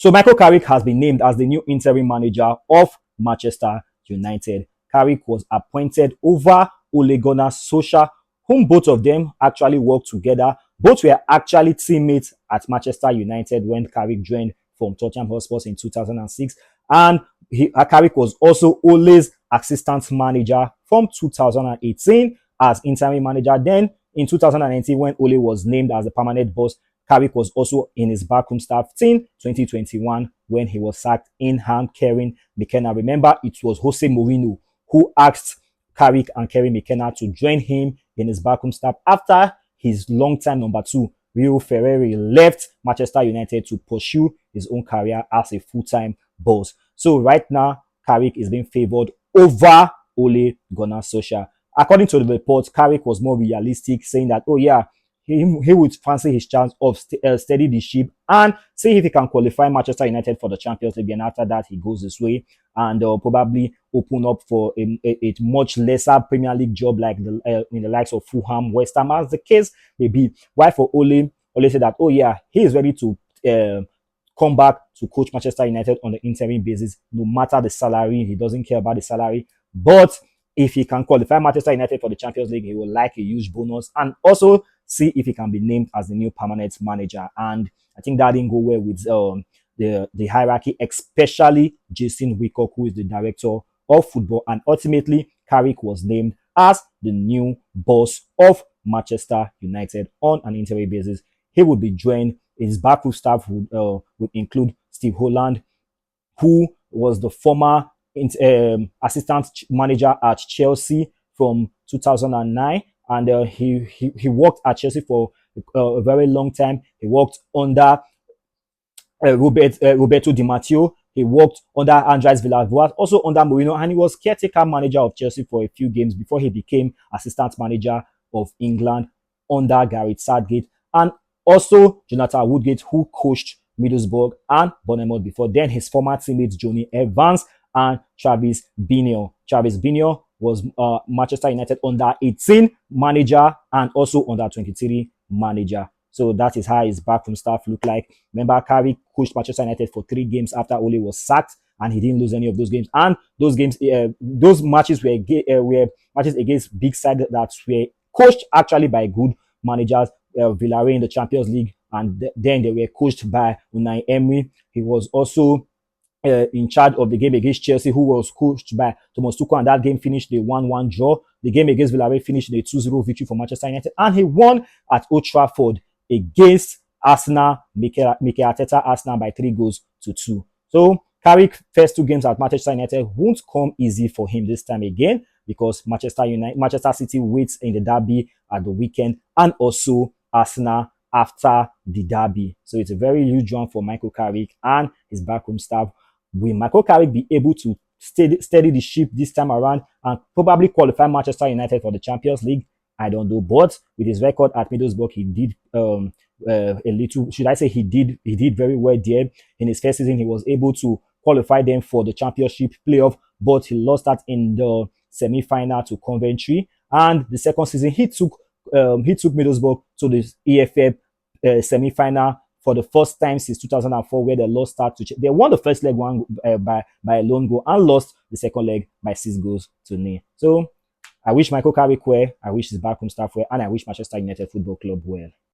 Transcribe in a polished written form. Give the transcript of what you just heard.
So Michael Carrick has been named as the new interim manager of Manchester United. Carrick was appointed over Ole Gunnar Solskjaer, whom both of them actually worked together. Both were actually teammates at Manchester United when Carrick joined from Tottenham Hotspur in 2006. And Carrick was also Ole's assistant manager from 2018 as interim manager. Then in 2019, when Ole was named as the permanent boss, Carrick was also in his backroom staff till 2021 when he was sacked in hand Kieran McKenna. Remember, it was Jose Mourinho who asked Carrick and Kieran McKenna to join him in his backroom staff after his long-time number two, Rio Ferrari, left Manchester United to pursue his own career as a full-time boss. So right now, Carrick is being favored over Ole Gunnar Solskjaer. According to the report, Carrick was more realistic, saying that, oh yeah, he would fancy his chance of steady the ship and see if he can qualify Manchester United for the Champions League. And after that, he goes this way and probably open up for a much lesser Premier League job like in the likes of Fulham, West Ham, as the case may be. Why for Ole said that, oh yeah, he is ready to come back to coach Manchester United on the interim basis, no matter the salary. He doesn't care about the salary. But if he can qualify Manchester United for the Champions League, he will like a huge bonus and also see if he can be named as the new permanent manager. And I think that didn't go well with the hierarchy, especially Jason Whitcock, who is the director of football. And ultimately, Carrick was named as the new boss of Manchester United on an interim basis. He would be joined. His backroom staff would include Steve Holland, who was the former assistant manager at Chelsea from 2009, and he worked at Chelsea for a very long time. He worked under Roberto Di Matteo. He worked under Andres Villas-Boas, also under Mourinho, and he was caretaker manager of Chelsea for a few games before he became assistant manager of England under Gareth Southgate, and also Jonathan Woodgate, who coached Middlesbrough and Bournemouth before. Then his former teammates Johnny Evans and Travis Binio. Travis Binio was Manchester United under 18 manager and also under 23 manager. So that is how his backroom staff look like. Remember, Carrick coached Manchester United for 3 games after Ole was sacked, and he didn't lose any of those games. And those games, those matches were matches against big sides that were coached actually by good managers. Villarreal in the Champions League, and then they were coached by Unai Emery. He was also in charge of the game against Chelsea, who was coached by Thomas Tuchel, and that game finished a 1-1 draw. The game against Villarreal finished in a 2-0 victory for Manchester United, and he won at Old Trafford against Arsenal, Mikel Arteta Arsenal by 3-2. So Carrick's first 2 games at Manchester United won't come easy for him this time again, because Manchester City waits in the derby at the weekend, and also Arsenal after the derby. So it's a very huge one for Michael Carrick and his backroom staff. Will Michael Carrick be able to steady the ship this time around and probably qualify Manchester United for the Champions League? I don't know, but with his record at Middlesbrough, he did a little. Should I say he did very well there. In his first season, he was able to qualify them for the Championship playoff, but he lost that in the semi-final to Coventry. And the second season, he took Middlesbrough to the EFL semi-final for the first time since 2004, where they lost start to. They won the first leg by a lone goal and lost the second leg by 6-0. So I wish Michael Carrick well, I wish his backroom staff well, and I wish Manchester United Football Club well.